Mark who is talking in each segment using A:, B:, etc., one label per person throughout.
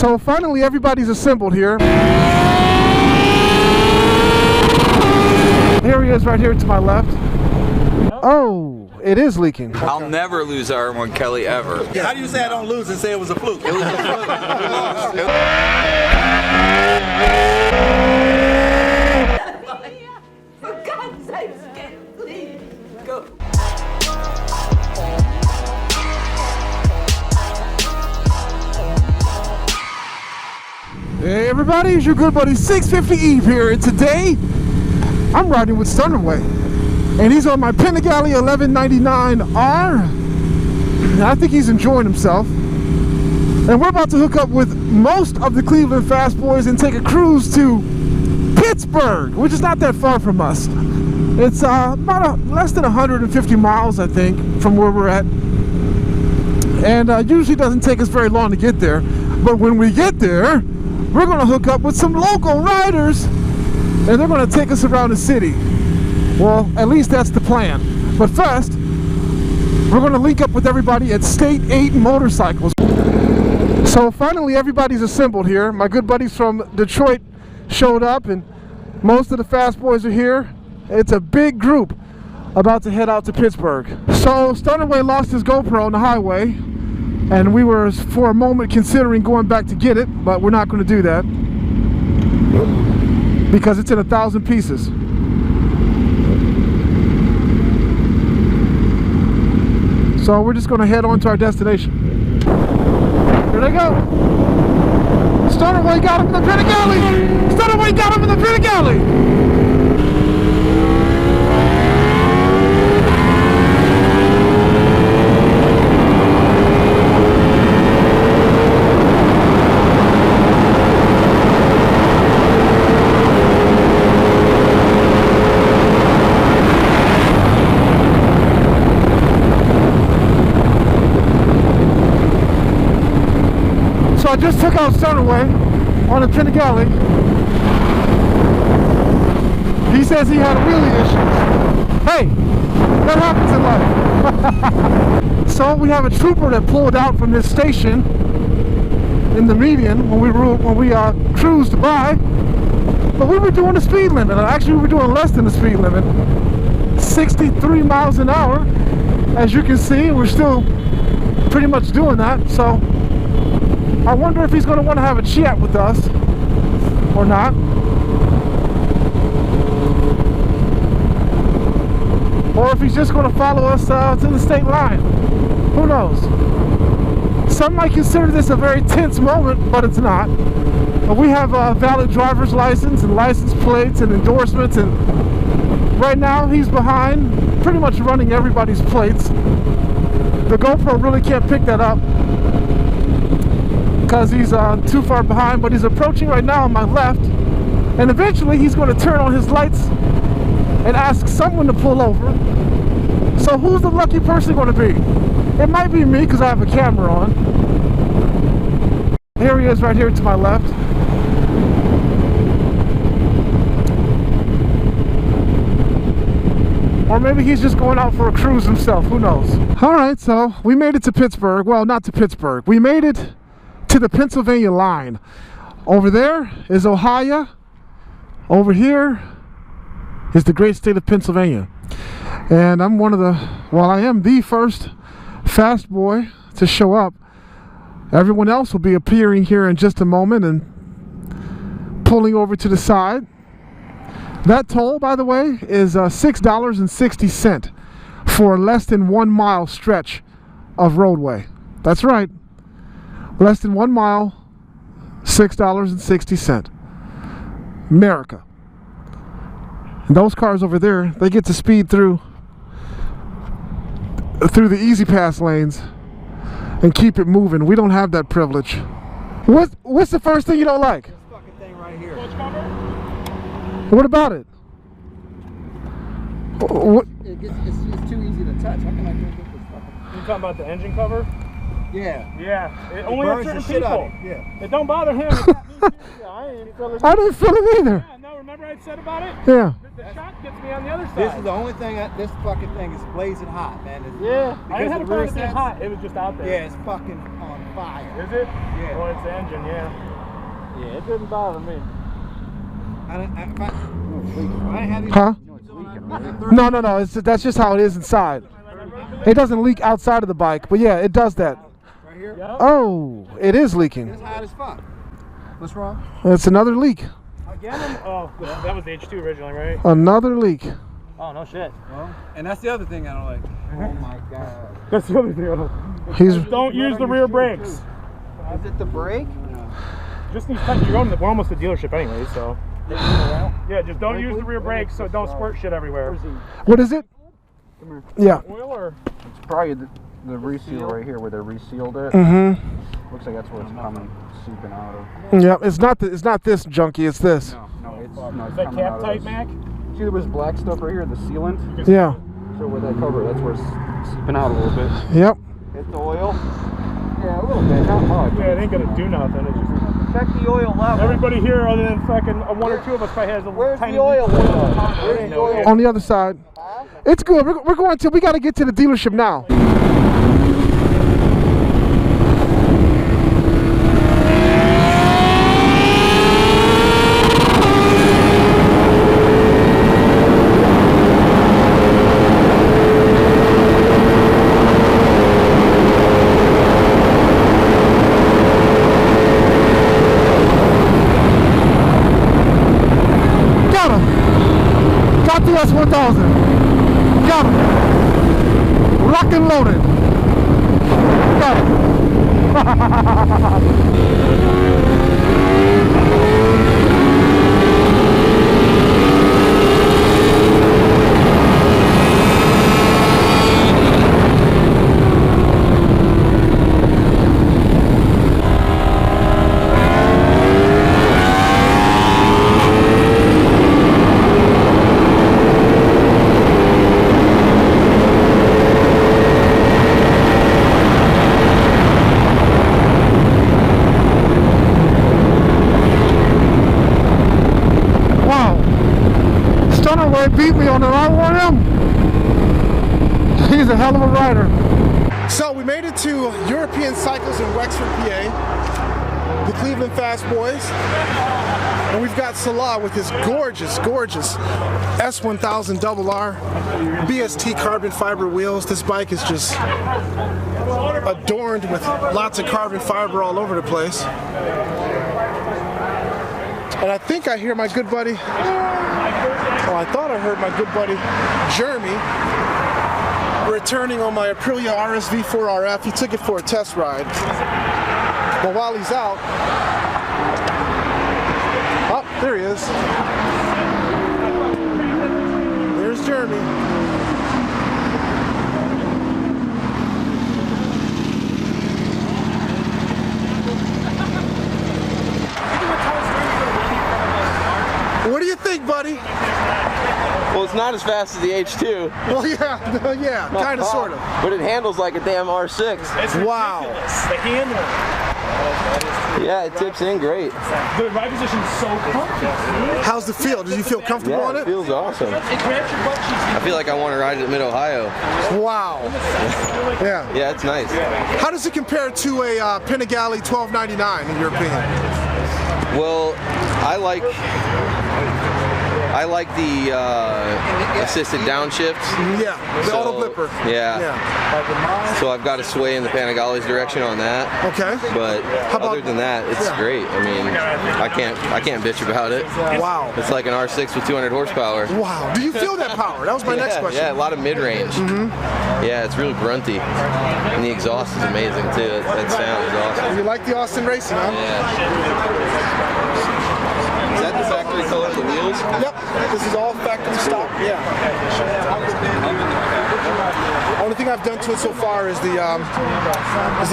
A: So finally everybody's assembled here. Here he is right here to my left. Oh, it is leaking.
B: I'll never lose R1 Kelly ever.
C: How do you say I don't lose and say it was a fluke?
B: It was a fluke.
D: For God's sake, please go.
A: Hey everybody, it's your good buddy 650 Eve here, and today I'm riding with Stunnerway, and he's on my Panigale 1199R, and I think he's enjoying himself. And we're about to hook up with most of the Cleveland Fast Boyz and take a cruise to Pittsburgh, which is not that far from us. It's less than 150 miles, I think, from where we're at, and usually doesn't take us very long to get there. But when we get there, we're going to hook up with some local riders, and they're going to take us around the city. Well, at least that's the plan. But first, we're going to link up with everybody at State 8 Motorcycles. So finally, everybody's assembled here. My good buddies from Detroit showed up, and most of the Fast Boyz are here. It's a big group about to head out to Pittsburgh. So Stunnerway lost his GoPro on the highway, and we were for a moment considering going back to get it, but we're not going to do that because it's in 1,000 pieces. So we're just going to head on to our destination. Here they go. Stunnerway got him in the Panigale. Stunnerway got him in the Panigale. I just took out Stunnerway on the Panigale. He says he had wheelie issues. Hey, that happens in life. So we have a trooper that pulled out from this station in the median when we cruised by. But we were doing the speed limit. Actually, we were doing less than the speed limit. 63 miles an hour. As you can see, we're still pretty much doing that. So I wonder if he's going to want to have a chat with us or not. Or if he's just going to follow us to the state line. Who knows? Some might consider this a very tense moment, but it's not. We have a valid driver's license and license plates and endorsements, and right now he's behind, pretty much running everybody's plates. The GoPro really can't pick that up because he's too far behind, but he's approaching right now on my left, and eventually he's going to turn on his lights and ask someone to pull over. So who's the lucky person going to be? It might be me because I have a camera on. Here he is right here to my left. Or maybe he's just going out for a cruise himself, who knows? Alright, so we made it to Pittsburgh. Well, not to Pittsburgh. We made it to the Pennsylvania line. Over there is Ohio. Over here is the great state of Pennsylvania. And I'm I am the first Fast Boy to show up. Everyone else will be appearing here in just a moment and pulling over to the side. That toll, by the way, is $6.60 for a less than 1 mile stretch of roadway. That's right. Less than 1 mile, $6.60. America. And those cars over there, they get to speed through the easy pass lanes and keep it moving. We don't have that privilege. What's the first thing you don't like?
C: This fucking thing right here.
A: What about it? What?
C: It's too easy to touch. How can I get this fucking...
E: You talking about the engine cover?
C: Yeah.
E: Yeah. It only
C: burns
E: certain
C: the shit
E: people.
C: out of it. Yeah.
E: It don't bother him. It's not me. I ain't feel it.
A: I didn't feel it either.
E: Yeah, no, remember I said about it?
A: Yeah.
E: The shock gets me on the other side.
C: This is the only thing, this fucking thing is blazing hot, man.
E: Yeah. I
C: because
E: didn't have
C: the
E: a problem
C: rear
E: with it being
C: sense-
E: hot. It was just out there.
C: Yeah, it's fucking on fire.
E: Is it?
C: Yeah.
E: Oh, it's the engine, yeah. Yeah, it didn't bother me.
C: I had these.
A: Huh? No. That's just how it is inside. It doesn't leak outside of the bike, but yeah, it does that.
C: Right here.
E: Yep.
A: Oh, it is leaking.
C: It's hot as fuck. What's wrong?
A: It's another leak.
E: Again? Oh, that was the H2 originally, right?
A: Another leak.
E: Oh, no shit.
C: Well, and that's the other thing I don't like. Oh my god.
E: That's the other thing I don't.
A: He's
E: Don't use the rear brakes.
C: Is it the brake?
E: Just these touch. You're we're almost at the dealership anyway, so. Yeah, just don't use the rear brakes so don't squirt shit everywhere.
A: what is it? Yeah.
E: Oil or?
F: It's probably the reseal right here where they resealed it.
A: Mm-hmm.
F: Looks like that's where it's coming, seeping out of.
A: Yeah. It's not this junky. It's this.
F: No, it's
E: Is that
F: coming
E: cap
F: out of
E: tight,
F: this.
E: Mac?
F: See, there was black stuff right here, the sealant.
A: Yeah.
F: So where that cover, that's where it's seeping out a little bit.
A: Yep.
F: Hit the oil. Yeah, a little bit, not much.
E: Yeah, it ain't gonna do nothing. It's just.
F: Check the oil level.
E: Everybody here, other than fucking one or two of us, probably has a
F: Where's
E: tiny.
F: the oil level?
E: Where's the oil?
A: On the other side. It's good. We're going to. We got to get to the dealership now. Got him. Got the S1000. Got him. Lock and loaded. Got beat me on an R1M. He's a hell of a rider. So we made it to European Cycles in Wexford, PA. The Cleveland Fast Boyz. And we've got Salah with his gorgeous S1000 RR BST carbon fiber wheels. This bike is just adorned with lots of carbon fiber all over the place. And I think I hear my good buddy, I thought I heard my good buddy Jeremy returning on my Aprilia RSV4 RF. He took it for a test ride. But while he's out, oh, there he is. There's Jeremy. What do you think, buddy?
B: Well, it's not as fast as the H2.
A: Well, yeah, kind of, sort of.
B: But it handles like a damn R6.
A: Wow.
E: The handle.
B: Yeah, it tips in great.
E: The ride position's so comfy.
A: How's the feel? Did you feel comfortable
B: Yeah,
A: on
B: it
A: it?
B: feels awesome. I feel like I want to ride it at Mid-Ohio.
A: Wow. Yeah.
B: Yeah, it's nice.
A: How does it compare to a Panigale 1299 in your opinion?
B: Well, I like the assisted downshift.
A: Yeah, the auto blipper.
B: Yeah. So I've got to sway in the Panigale's direction on that.
A: Okay.
B: But other than that, it's great. I mean, I can't bitch about it.
A: Wow.
B: It's like an R6 with 200 horsepower.
A: Wow. Do you feel that power? That was my next question.
B: Yeah, a lot of mid-range. Yeah, it's really grunty. And the exhaust is amazing too. That sound is awesome.
A: You like the Austin racing, huh?
B: Yeah. Is that the factory color of the wheels?
A: Yep. This is all factory stock. Yeah. Only thing I've done to it so far is the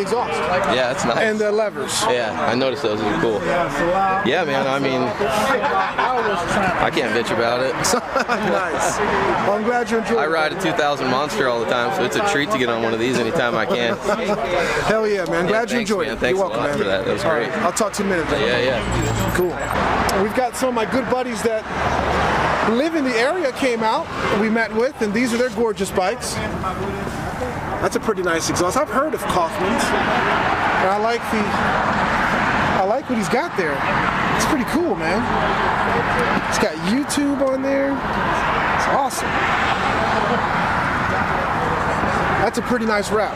A: exhaust.
B: Yeah, that's nice.
A: And the levers.
B: Yeah, I noticed those. Those are cool. Yeah, man. I mean, I can't bitch about it.
A: Nice. Well, I'm glad you enjoyed it.
B: I ride a 2000 Monster all the time, so it's a treat to get on one of these anytime I can.
A: Hell yeah, man. Glad you
B: thanks,
A: enjoyed
B: man.
A: it.
B: Thanks
A: You're welcome,
B: a lot
A: man.
B: for that. That was great.
A: I'll talk to you in a minute. Then.
B: Yeah.
A: Cool. We've got some of my good buddies that live in the area came out we met with, and these are their gorgeous bikes. That's a pretty nice exhaust. I've heard of Kaufman's. And I like what he's got there. It's pretty cool, man. It's got YouTube on there. It's awesome. That's a pretty nice wrap.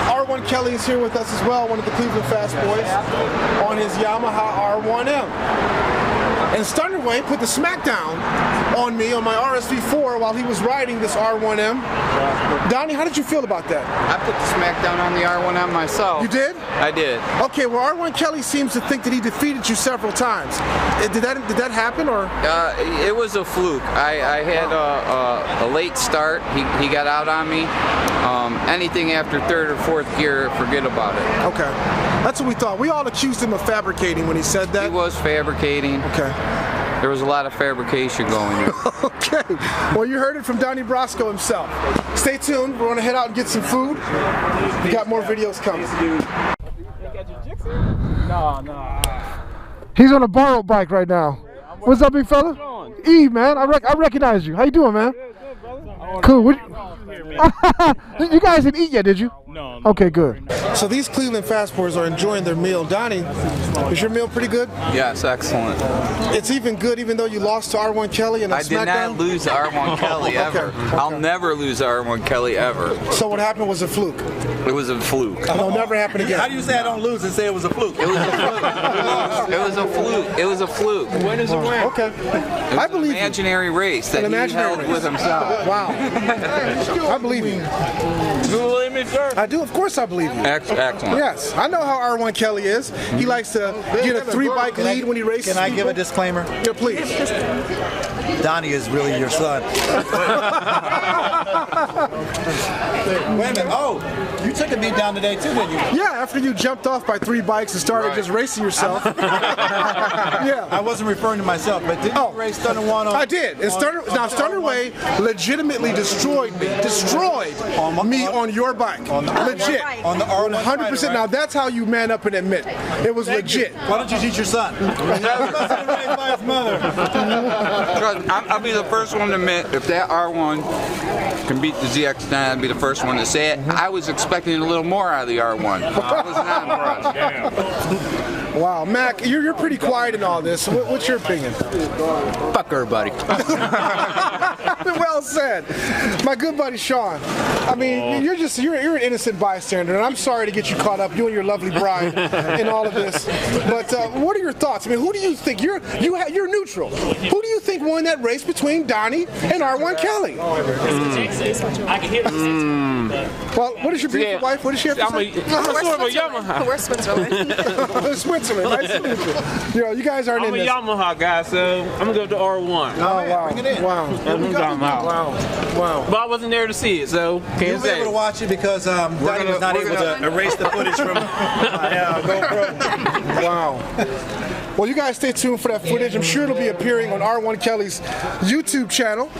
A: R1 Kelly is here with us as well, one of the Cleveland Fast Boyz, on his Yamaha R1M. And Stunnerway put the smackdown on me on my RSV4 while he was riding this R1M. Donnie, how did you feel about that?
F: I put the smackdown on the R1M myself.
A: You did?
F: I did.
A: Okay, well, R1 Kelly seems to think that he defeated you several times. Did that happen, or?
F: It was a fluke. I had a late start. He got out on me. Anything after third or fourth gear, forget about it.
A: Okay, that's what we thought. We all accused him of fabricating when he said that.
F: He was fabricating.
A: Okay.
F: There was a lot of fabrication going there.
A: Okay, well, you heard it from Donnie Brasco himself. Stay tuned. We're going to head out and get some food. We got more videos coming.
C: No.
A: He's on a borrowed bike right now. What's up, big fella? E, man, I recognize you. How you doing, man? Cool. You guys didn't eat yet, did you?
C: No.
A: Okay, good. So these Cleveland Fast Boyz are enjoying their meal. Donnie, is your meal pretty good?
F: Yes, excellent.
A: It's even good even though you lost to R1 Kelly in a
F: I did
A: SmackDown?
F: not lose R1 Kelly ever.
A: Okay.
F: I'll never lose R1 Kelly ever.
A: So what happened was a fluke.
F: It was a fluke.
A: It'll never happen again.
G: How do you say I don't lose and say it was a fluke?
F: It was a fluke. It was a fluke. It was a fluke.
C: When is it when?
A: Okay.
F: It
A: I
F: was
A: believe
F: an imaginary race that
A: An
F: he
A: imaginary
F: held
A: race.
F: with himself.
A: Wow. I believe you.
C: You believe me, sir?
A: I do, of course I believe you.
F: Excellent.
A: Yes, I know how R1 Kelly is. He likes to get a 3-bike lead when he races.
G: Can I give a
A: people.
G: disclaimer?
A: Yeah, please.
G: Donnie is really your son. Wait a minute. Oh, you took a beat down today too, didn't you?
A: Yeah, after you jumped off by 3 bikes and started just racing yourself. Yeah.
G: I wasn't referring to myself, but did you race Stunner 1 on?
A: I did. And Stunnerway legitimately destroyed me. Destroyed me on your bike. Legit.
G: On the R1
A: 100%. Now that's how you man up and admit. It was legit.
G: Why don't you teach your son? He must have been raised by his mother.
F: Trust me, I'll be the first one to admit if that R1 can beat the ZX-9, I'll be the first one to say it. I was expecting a little more out of the R1. I was not impressed.
A: Wow, Mac, you're pretty quiet in all this. What's your opinion?
B: Fuck everybody.
A: Well said. My good buddy Sean. I mean, you're an innocent bystander, and I'm sorry to get you caught up, you and your lovely bride, in all of this. But what are your thoughts? I mean, who do you think you're neutral? Who do you think won that race between Donnie and R1 Kelly? Well, what is your beautiful wife? What does she have to say?
H: We're Switzerland.
A: Switzerland, nice to meet you. You know, you guys aren't
C: I'm
A: in
C: a
A: this.
C: Yamaha guy, so I'm gonna go to R1.
A: Oh, wow.
G: Bring it in.
A: Wow. Wow.
C: But I wasn't there to see it, so
G: You'll
C: can't
G: be
C: say.
G: able to watch it because Donnie was not able to erase the footage from my GoPro.
A: Wow. Well, you guys stay tuned for that footage. I'm sure it'll be appearing on R1 Kelly's YouTube channel.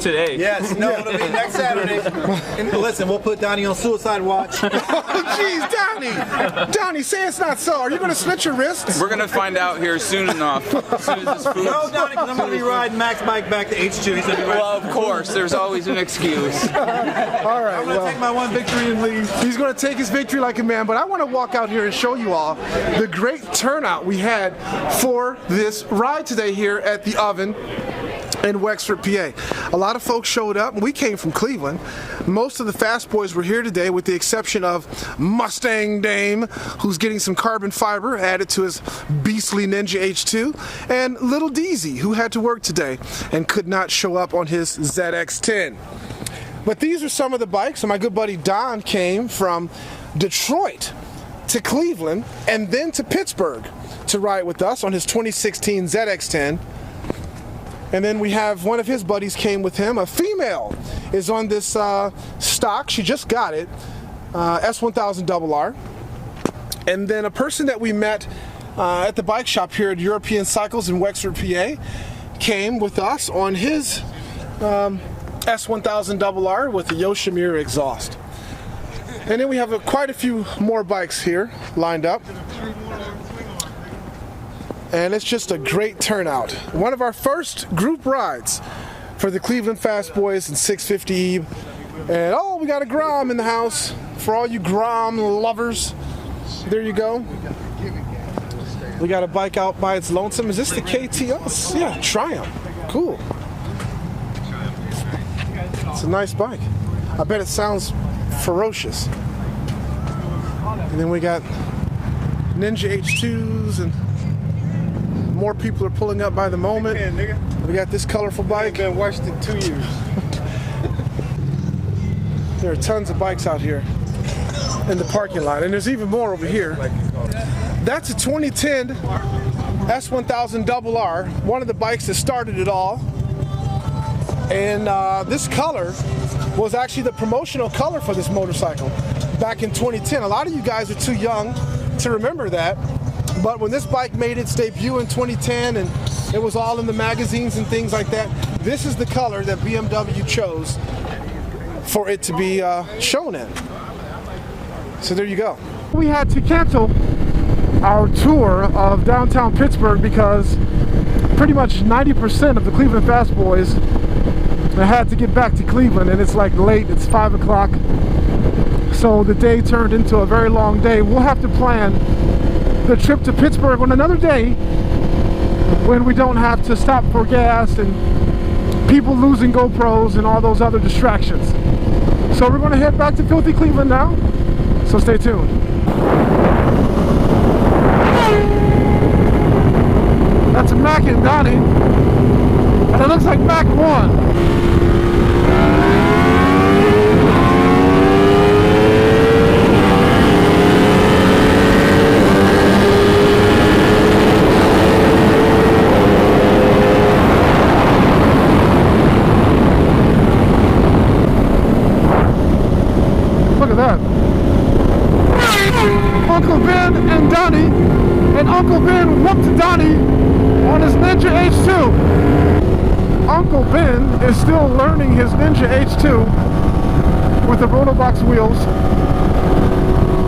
C: Today.
G: Yes, no, it'll be next Saturday. And listen, we'll put Donnie on suicide watch.
A: Oh, jeez, Donnie! Donnie, say it's not so. Are you going to slit your wrists?
F: We're going to find out here soon enough. As soon as this food.
G: No, Donnie, because I'm going to be riding Mac's bike back to H2. He's going to be riding.
F: Well, of course, there's always an excuse.
A: All right,
G: I'm going to take my one victory and leave.
A: he's going to take his victory like a man, but I want to walk out here and show you all the great turnout we had for this ride today here at the Oven in Wexford, PA. A lot of folks showed up. We came from Cleveland. Most of the Fast Boys were here today with the exception of Mustang Dame, who's getting some carbon fiber added to his beastly Ninja H2, and Little Deezy, who had to work today and could not show up on his ZX-10. But these are some of the bikes, and my good buddy Don came from Detroit to Cleveland and then to Pittsburgh to ride with us on his 2016 ZX-10. And then we have one of his buddies came with him. A female is on this stock. She just got it, S1000RR. And then a person that we met at the bike shop here at European Cycles in Wexford, PA, came with us on his S1000RR with the Yoshimura exhaust. And then we have quite a few more bikes here lined up. And it's just a great turnout. One of our first group rides for the Cleveland Fast Boyz and 650 Eve. And oh, we got a Grom in the house. for all you Grom lovers, there you go. We got a bike out by its lonesome. Is this the KTS? Yeah, Triumph. Cool. It's a nice bike. I bet it sounds ferocious. And then we got Ninja H2s, and more people are pulling up by the moment. We got this colorful bike.
G: Been washed in 2 years.
A: There are tons of bikes out here in the parking lot, and there's even more over here. That's a 2010 S1000RR, one of the bikes that started it all. And this color was actually the promotional color for this motorcycle back in 2010. A lot of you guys are too young to remember that, but when this bike made its debut in 2010 and it was all in the magazines and things like that, this is the color that BMW chose for it to be shown in. So there you go. We had to cancel our tour of downtown Pittsburgh because pretty much 90% of the Cleveland Fast Boyz had to get back to Cleveland, and it's like late, it's 5 o'clock. So the day turned into a very long day. We'll have to plan the trip to Pittsburgh on another day when we don't have to stop for gas and people losing GoPros and all those other distractions. So we're going to head back to Filthy Cleveland now, so stay tuned. That's a Mac and Donnie, and it looks like Mac 1. Look at that. Uncle Ben and Donnie, and Uncle Ben whooped Donnie on his Ninja H2. Uncle Ben is still learning his Ninja H2 with the Rotobox wheels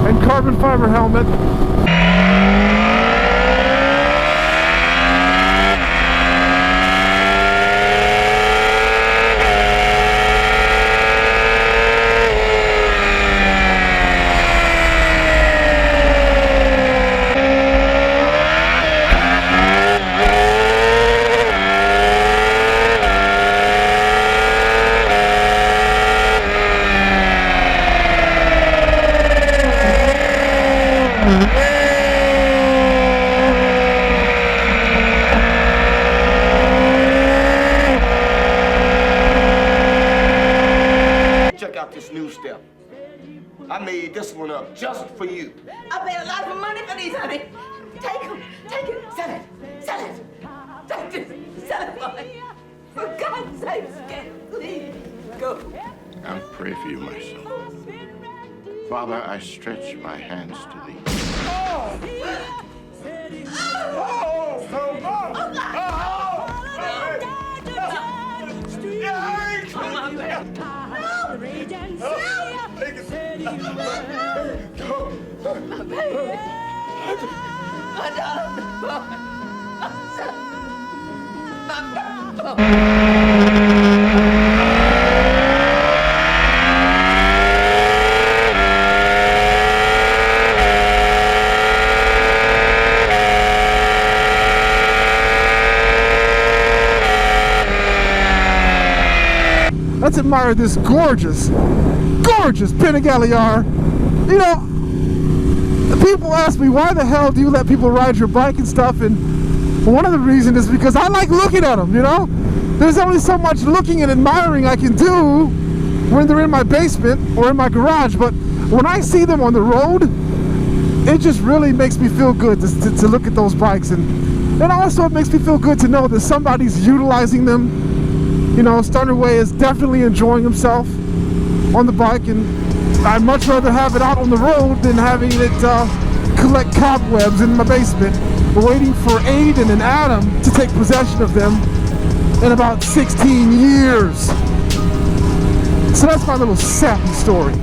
A: and carbon fiber helmet.
I: Check out this new step. I made this one up just for you.
D: I paid a lot of money for these, honey. Take them, sell it, take it, sell it, boy. For God's sake, please go.
J: I pray for you, my son. Father, I stretch my hands to thee.
A: Let's admire this gorgeous Panigale. You know, people ask me, why the hell do you let people ride your bike and stuff? And one of the reasons is because I like looking at them, you know? There's only so much looking and admiring I can do when they're in my basement or in my garage, but when I see them on the road, it just really makes me feel good to look at those bikes. And also it makes me feel good to know that somebody's utilizing them. You know, Stunner Way is definitely enjoying himself on the bike, and I'd much rather have it out on the road than having it collect cobwebs in my basement, waiting for Aiden and Adam to take possession of them in about 16 years. So that's my little sappy story.